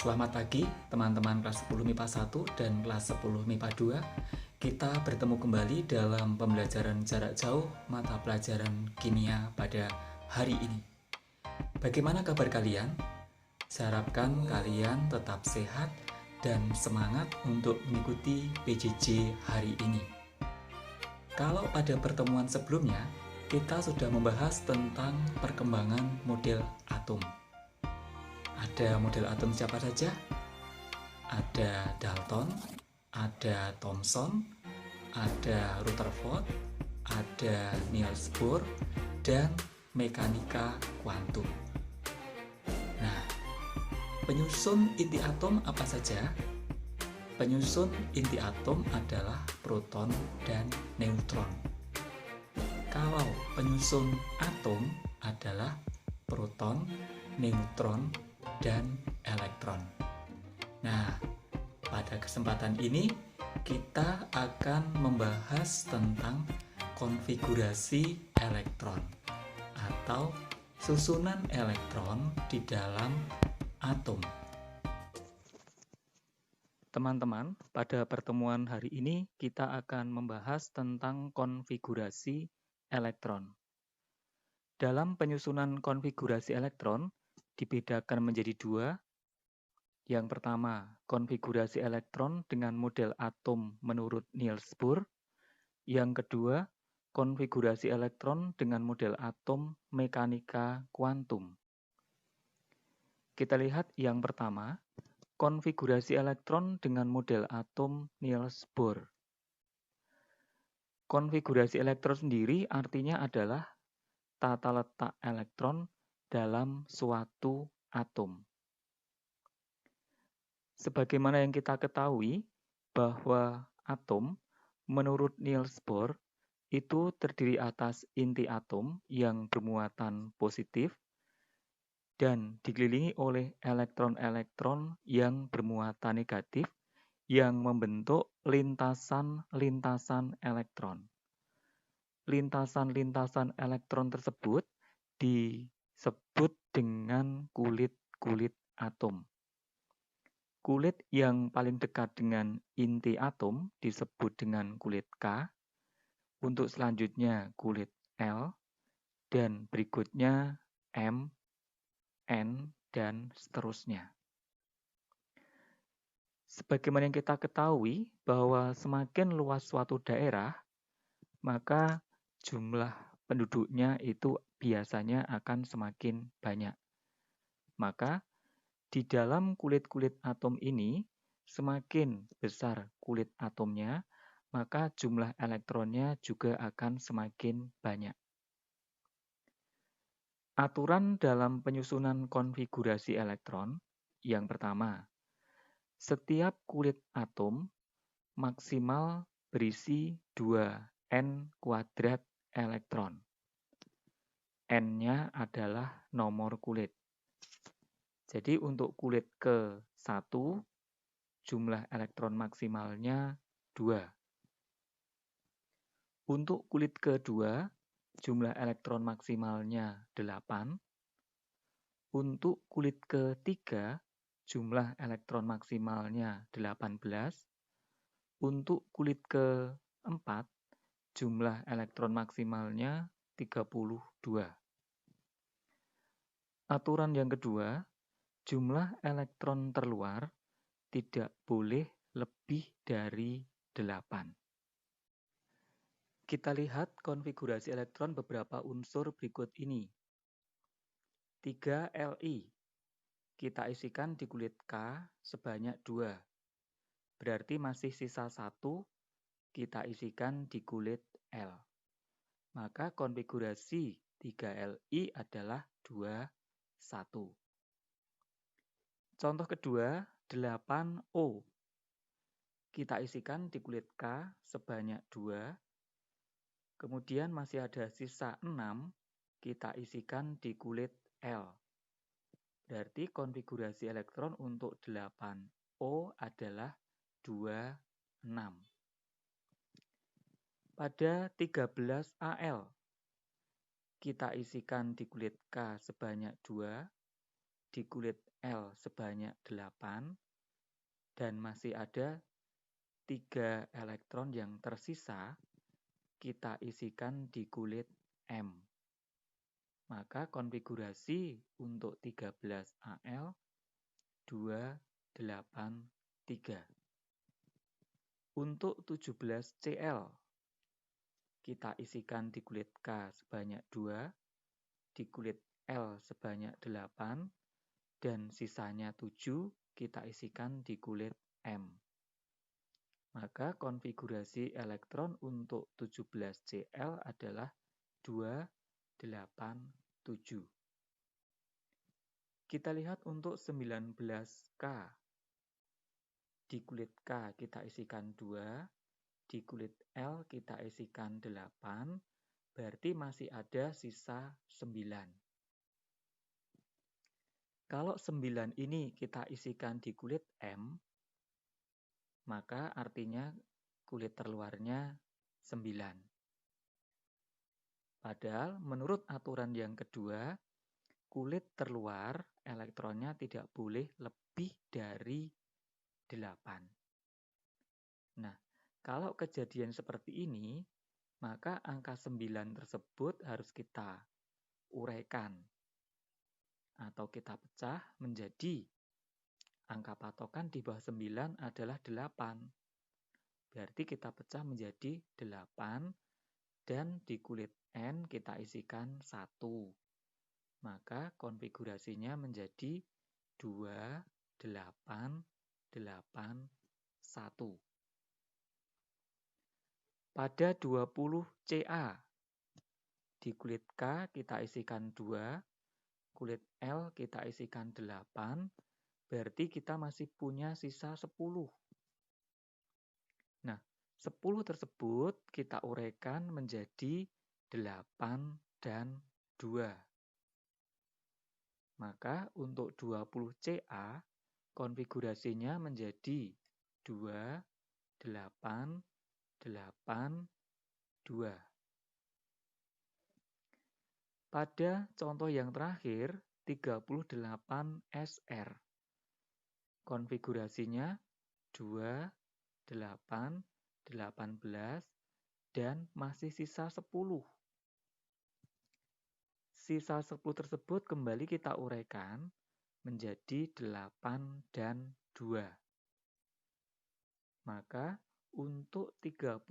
Selamat pagi teman-teman kelas 10 MIPA 1 dan kelas 10 MIPA 2. Kita bertemu kembali dalam pembelajaran jarak jauh mata pelajaran kimia pada hari ini. Bagaimana kabar kalian? Saya harapkan kalian tetap sehat dan semangat untuk mengikuti PJJ hari ini. Kalau pada pertemuan sebelumnya, kita sudah membahas tentang perkembangan model atom. Ada model atom siapa saja? Ada Dalton, ada Thomson, ada Rutherford, ada Niels Bohr, dan mekanika kuantum. Nah, penyusun inti atom apa saja? Penyusun inti atom adalah proton dan neutron. Kalau penyusun atom adalah proton, neutron, dan elektron. Nah, pada kesempatan ini kita akan membahas tentang konfigurasi elektron atau susunan elektron di dalam atom. Teman-teman, pada pertemuan hari ini kita akan membahas tentang konfigurasi elektron. Dalam penyusunan konfigurasi elektron dibedakan menjadi dua. Yang pertama, konfigurasi elektron dengan model atom menurut Niels Bohr. Yang kedua, konfigurasi elektron dengan model atom mekanika kuantum. Kita lihat yang pertama, konfigurasi elektron dengan model atom Niels Bohr. Konfigurasi elektron sendiri artinya adalah tata letak elektron dalam suatu atom. Sebagaimana yang kita ketahui bahwa atom menurut Niels Bohr itu terdiri atas inti atom yang bermuatan positif dan dikelilingi oleh elektron-elektron yang bermuatan negatif yang membentuk lintasan-lintasan elektron. Lintasan-lintasan elektron tersebut disebut dengan kulit-kulit atom. Kulit yang paling dekat dengan inti atom disebut dengan kulit K, untuk selanjutnya kulit L, dan berikutnya M, N, dan seterusnya. Sebagaimana yang kita ketahui bahwa semakin luas suatu daerah, maka jumlah penduduknya itu biasanya akan semakin banyak. Maka di dalam kulit-kulit atom ini, semakin besar kulit atomnya, maka jumlah elektronnya juga akan semakin banyak. Aturan dalam penyusunan konfigurasi elektron, yang pertama, setiap kulit atom maksimal berisi 2n kuadrat elektron. N-nya adalah nomor kulit. Jadi untuk kulit ke-1, jumlah elektron maksimalnya 2. Untuk kulit ke-2, jumlah elektron maksimalnya 8. Untuk kulit ke-3, jumlah elektron maksimalnya 18. Untuk kulit ke-4, jumlah elektron maksimalnya 32. Aturan yang kedua, jumlah elektron terluar tidak boleh lebih dari 8. Kita lihat konfigurasi elektron beberapa unsur berikut ini. 3Li. Kita isikan di kulit K sebanyak 2. Berarti masih sisa 1, kita isikan di kulit L. Maka konfigurasi 3Li adalah 2, 1. Contoh kedua, 8O. Kita isikan di kulit K sebanyak 2. Kemudian masih ada sisa 6, kita isikan di kulit L. Berarti konfigurasi elektron untuk 8O adalah 2, 6. Pada 13Al, kita isikan di kulit K sebanyak 2. di kulit L sebanyak 8 dan masih ada 3 elektron yang tersisa, kita isikan di kulit M. Maka konfigurasi untuk 13 Al 283. Untuk 17 Cl, kita isikan di kulit K sebanyak 2, di kulit L sebanyak 8, dan sisanya 7 kita isikan di kulit M. Maka konfigurasi elektron untuk 17 Cl adalah 287. Kita lihat untuk 19 K. Di kulit K kita isikan 2, di kulit L kita isikan 8, berarti masih ada sisa 9. Kalau 9 ini kita isikan di kulit M, maka artinya kulit terluarnya 9. Padahal menurut aturan yang kedua, kulit terluar elektronnya tidak boleh lebih dari 8. Nah, kalau kejadian seperti ini, maka angka 9 tersebut harus kita uraikan atau kita pecah menjadi angka patokan di bawah 9 adalah 8. Berarti kita pecah menjadi 8 dan di kulit N kita isikan 1. Maka konfigurasinya menjadi 2, 8, 8, 1. Pada 20 Ca, di kulit K kita isikan 2, kulit L kita isikan 8, berarti kita masih punya sisa 10. Nah, 10 tersebut kita uraikan menjadi 8 dan 2. Maka untuk 20 Ca, konfigurasinya menjadi 2, 8, 8, 2. Pada contoh yang terakhir, 38 SR. Konfigurasinya 2, 8, 18, dan masih sisa 10. Sisa 10 tersebut kembali kita uraikan menjadi 8 dan 2. Maka untuk 38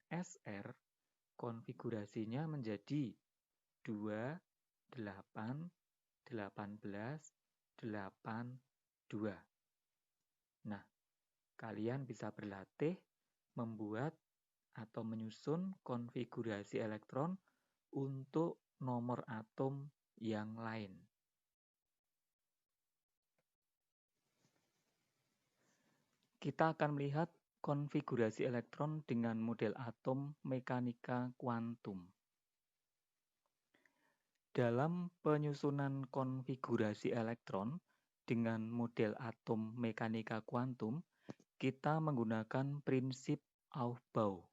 SR, konfigurasinya menjadi 2, 8, 18, 8, 2. Nah, kalian bisa berlatih membuat atau menyusun konfigurasi elektron untuk nomor atom yang lain. Kita akan melihat konfigurasi elektron dengan model atom mekanika kuantum. Dalam penyusunan konfigurasi elektron dengan model atom mekanika kuantum, kita menggunakan prinsip Aufbau.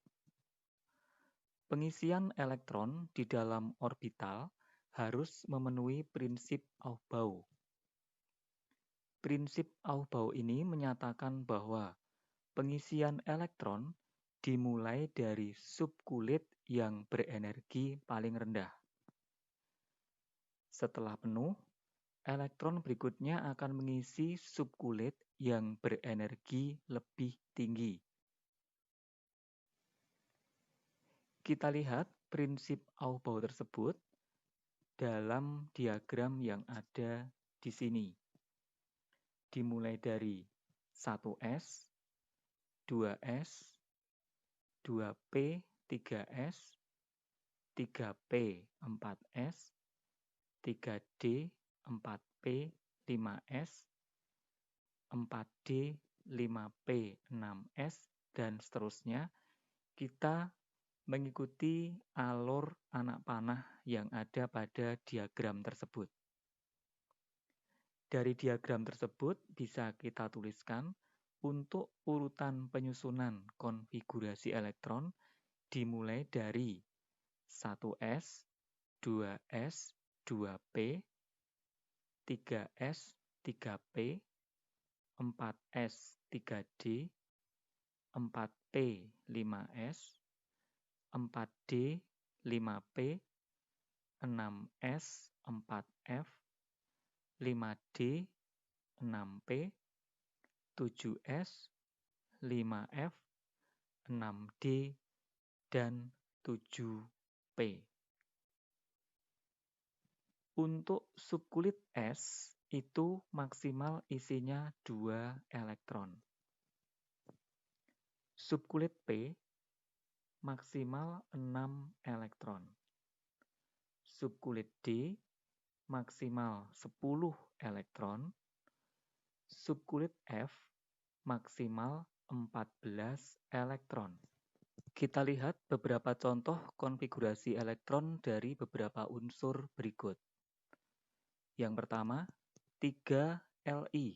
Pengisian elektron di dalam orbital harus memenuhi prinsip Aufbau. Prinsip Aufbau ini menyatakan bahwa pengisian elektron dimulai dari subkulit yang berenergi paling rendah. Setelah penuh, elektron berikutnya akan mengisi subkulit yang berenergi lebih tinggi. Kita lihat prinsip Aufbau tersebut dalam diagram yang ada di sini. Dimulai dari 1S, 2S, 2P, 3S, 3P, 4S, 3D, 4P, 5S, 4D, 5P, 6S, dan seterusnya. Kita mengikuti alur anak panah yang ada pada diagram tersebut. Dari diagram tersebut bisa kita tuliskan untuk urutan penyusunan konfigurasi elektron dimulai dari 1S, 2S, 2P, 3S, 3P, 4S, 3D, 4P, 5S, 4D, 5P, 6S, 4F, 5D, 6P, 7S, 5F, 6D, dan 7P. Untuk subkulit S itu maksimal isinya 2 elektron. Subkulit P maksimal 6 elektron. Subkulit D maksimal 10 elektron. Subkulit F maksimal 14 elektron. Kita lihat beberapa contoh konfigurasi elektron dari beberapa unsur berikut. Yang pertama, 3Li.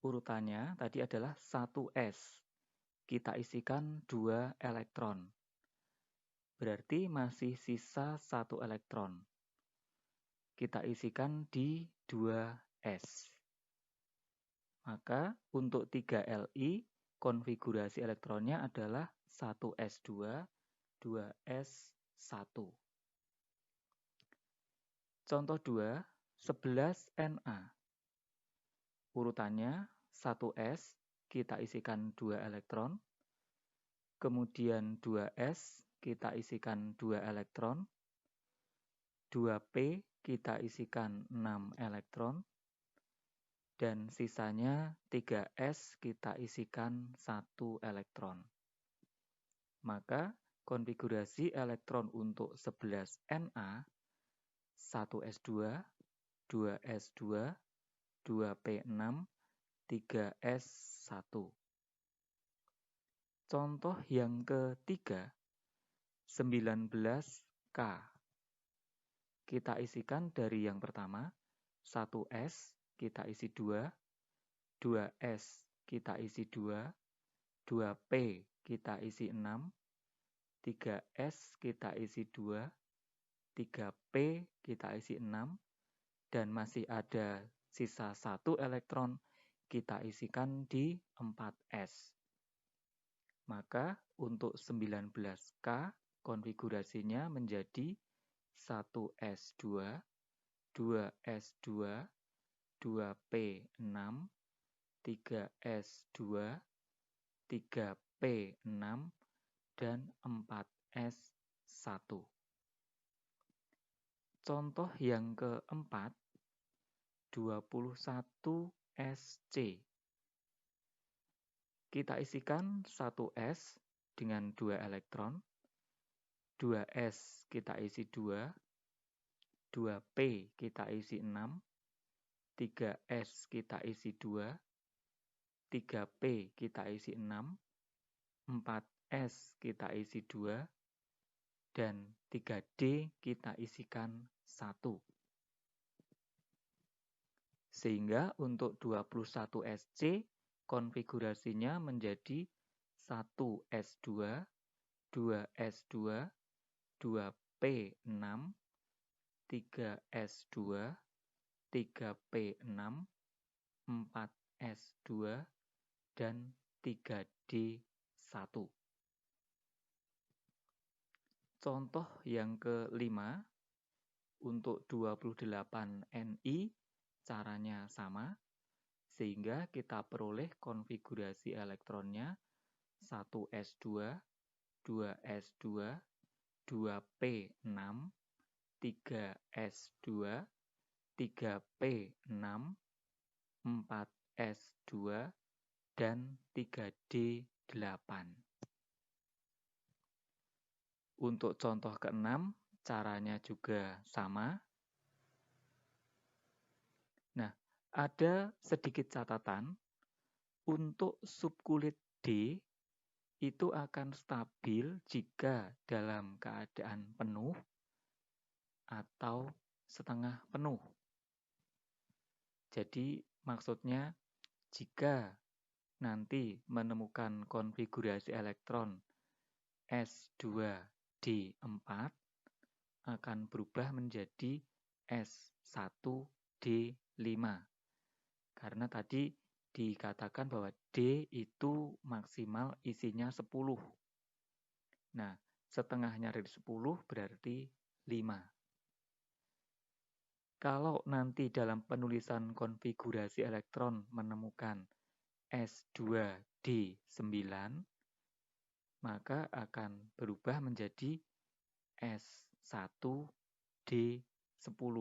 Urutannya tadi adalah 1S. Kita isikan 2 elektron. Berarti masih sisa 1 elektron. Kita isikan di 2S. Maka untuk 3Li, konfigurasi elektronnya adalah 1S2, 2S1. Contoh 2, 11Na. Urutannya 1S, kita isikan 2 elektron. Kemudian 2S, kita isikan 2 elektron. 2P, kita isikan 6 elektron. Dan sisanya 3S, kita isikan 1 elektron. Maka konfigurasi elektron untuk 11Na, 1S2, 2S2, 2P6, 3S1. Contoh yang ketiga, 19K. Kita isikan dari yang pertama, 1S kita isi 2, 2S kita isi 2, 2P kita isi 6, 3S kita isi 2, 3P kita isi 6, dan masih ada sisa 1 elektron kita isikan di 4S. Maka untuk 19K konfigurasinya menjadi 1S2, 2S2, 2P6, 3S2, 3P6, dan 4S1. Contoh yang keempat, 21SC. Kita isikan 1S dengan 2 elektron, 2S kita isi 2, 2P kita isi 6, 3S kita isi 2, 3P kita isi 6, 4S kita isi 2, dan 3D kita isikan 1. Sehingga untuk 21SC konfigurasinya menjadi 1S2, 2S2, 2P6, 3S2, 3P6, 4S2, dan 3D1. Contoh yang kelima, untuk 28Ni caranya sama, sehingga kita peroleh konfigurasi elektronnya 1S2, 2S2, 2P6, 3S2, 3P6, 4S2, dan 3D8. Untuk contoh ke-6, caranya juga sama. Nah, ada sedikit catatan, untuk subkulit D itu akan stabil jika dalam keadaan penuh atau setengah penuh. Jadi maksudnya jika nanti menemukan konfigurasi elektron S2D4 akan berubah menjadi S1D4. D5. Karena tadi dikatakan bahwa D itu maksimal isinya 10. Nah, setengahnya dari 10 berarti 5. Kalau nanti dalam penulisan konfigurasi elektron menemukan S2D9, maka akan berubah menjadi S1D10.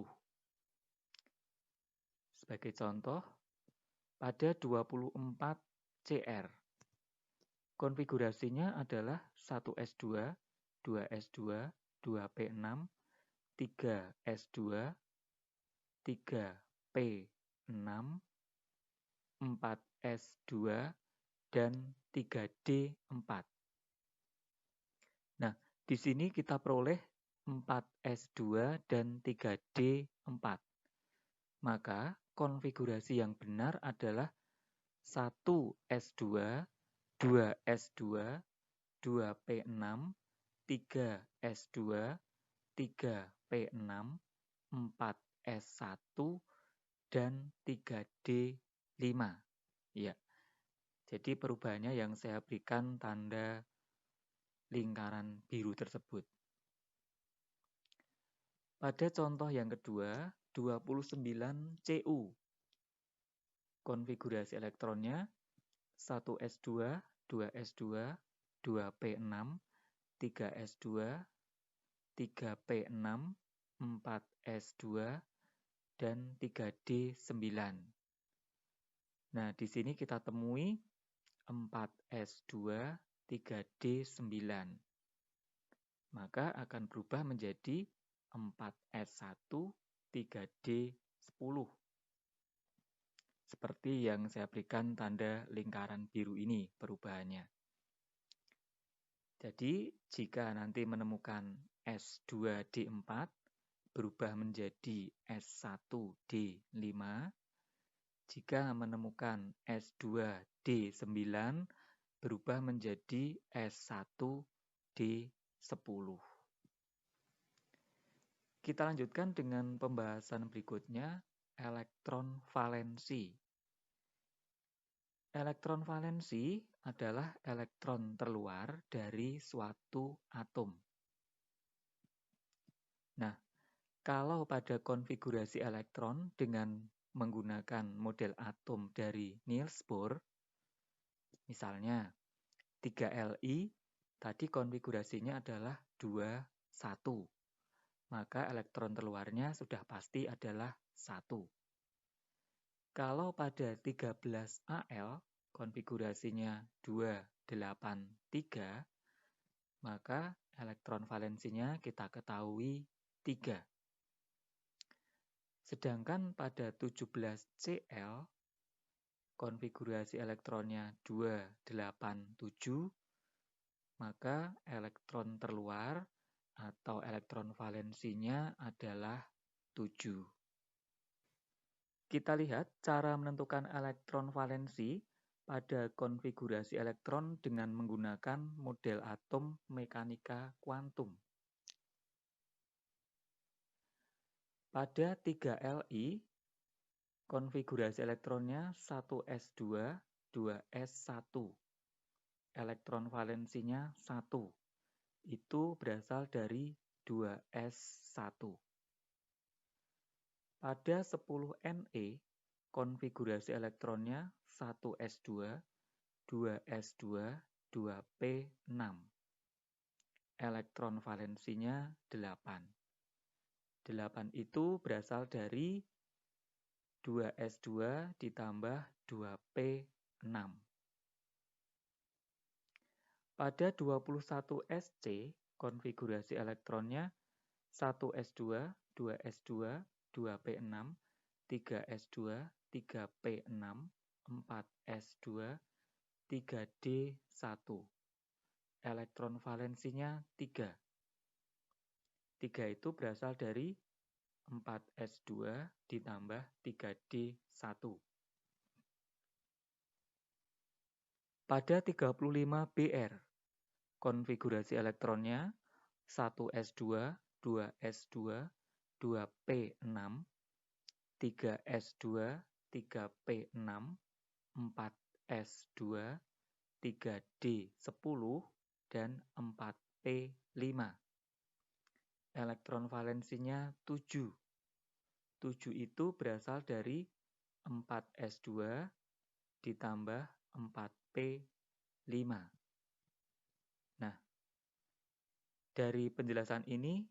Sebagai contoh, pada 24 CR, konfigurasinya adalah 1S2, 2S2, 2P6, 3S2, 3P6, 4S2, dan 3D4. Nah, di sini kita peroleh 4S2 dan 3D4. Maka konfigurasi yang benar adalah 1S2, 2S2, 2P6, 3S2, 3P6, 4S1, dan 3D5. Ya. Jadi perubahannya yang saya berikan tanda lingkaran biru tersebut. Pada contoh yang kedua, 29Cu. Konfigurasi elektronnya 1S2, 2S2, 2P6, 3S2, 3P6, 4S2, dan 3D9. Nah, di sini kita temui 4S2, 3D9. Maka akan berubah menjadi 4S1, 3D10. Seperti yang saya berikan tanda lingkaran biru ini perubahannya. Jadi, jika nanti menemukan S2D4, berubah menjadi S1D5. Jika menemukan S2D9, berubah menjadi S1D10. Kita lanjutkan dengan pembahasan berikutnya, elektron valensi. Elektron valensi adalah elektron terluar dari suatu atom. Nah, kalau pada konfigurasi elektron dengan menggunakan model atom dari Niels Bohr, misalnya 3Li, tadi konfigurasinya adalah 2, 1. Maka elektron terluarnya sudah pasti adalah 1. Kalau pada 13Al, konfigurasinya 283, maka elektron valensinya kita ketahui 3. Sedangkan pada 17Cl, konfigurasi elektronnya 287, maka elektron terluar atau elektron valensinya adalah 7. Kita lihat cara menentukan elektron valensi pada konfigurasi elektron dengan menggunakan model atom mekanika kuantum. Pada 3Li, konfigurasi elektronnya 1S2, 2S1. Elektron valensinya 1. Itu berasal dari 2S1. Pada 10Ne, konfigurasi elektronnya 1S2, 2S2, 2P6. Elektron valensinya 8. 8 itu berasal dari 2S2 ditambah 2P6. Pada 21Sc, konfigurasi elektronnya 1S2, 2S2, 2P6, 3S2, 3P6, 4S2, 3D1. Elektron valensinya 3. 3 itu berasal dari 4S2 ditambah 3D1. Pada 35Br, konfigurasi elektronnya 1S2, 2S2, 2P6, 3s2, 3p6, 4s2, 3d10, dan 4p5. Elektron valensinya 7. 7 itu berasal dari 4s2 ditambah 4p5. Nah, dari penjelasan ini,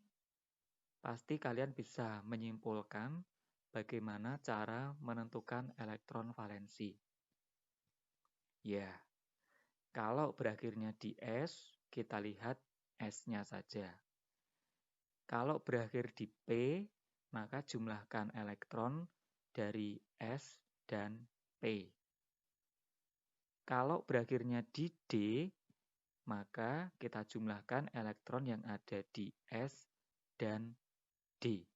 pasti kalian bisa menyimpulkan bagaimana cara menentukan elektron valensi. Ya, kalau berakhirnya di S, kita lihat S-nya saja. Kalau berakhir di P, maka jumlahkan elektron dari S dan P. Kalau berakhirnya di D, maka kita jumlahkan elektron yang ada di S dan D.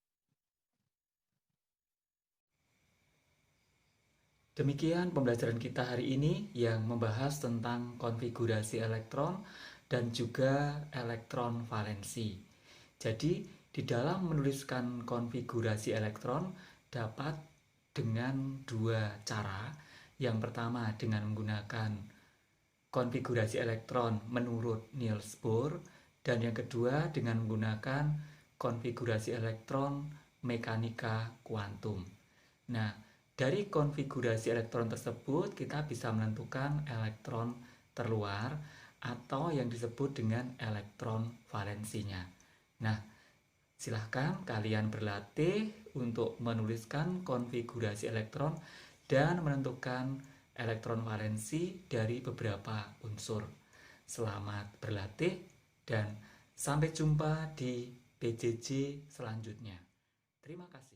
Demikian pembelajaran kita hari ini yang membahas tentang konfigurasi elektron dan juga elektron valensi. Jadi, di dalam menuliskan konfigurasi elektron dapat dengan dua cara. Yang pertama dengan menggunakan konfigurasi elektron menurut Niels Bohr, dan yang kedua dengan menggunakan konfigurasi elektron mekanika kuantum. Nah, dari konfigurasi elektron tersebut kita bisa menentukan elektron terluar atau yang disebut dengan elektron valensinya. Nah, silahkan kalian berlatih untuk menuliskan konfigurasi elektron dan menentukan elektron valensi dari beberapa unsur. Selamat berlatih dan sampai jumpa di PJJ selanjutnya. Terima kasih.